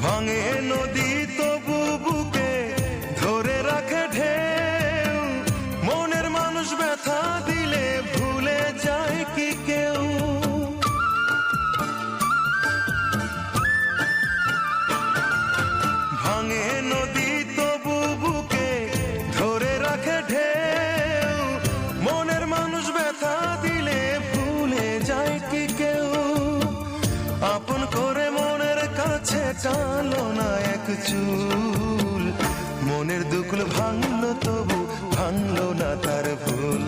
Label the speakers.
Speaker 1: ভাঙে নদী তবু বুকে ধরে রাখে ঢেউ, মনের মানুষ ব্যথা দিলে ভুলে যায় কি কেউ? ভাঙে নদী তবু বুকে ধরে রাখে ঢেউ, মনের মানুষ ব্যথা দিলে ভুলে যায় কি কেউ? আপন করে মনের কাছে টানলো না এক চুল, মনের দুকুল ভাঙলো তবু ভাঙলো না তার ভুল।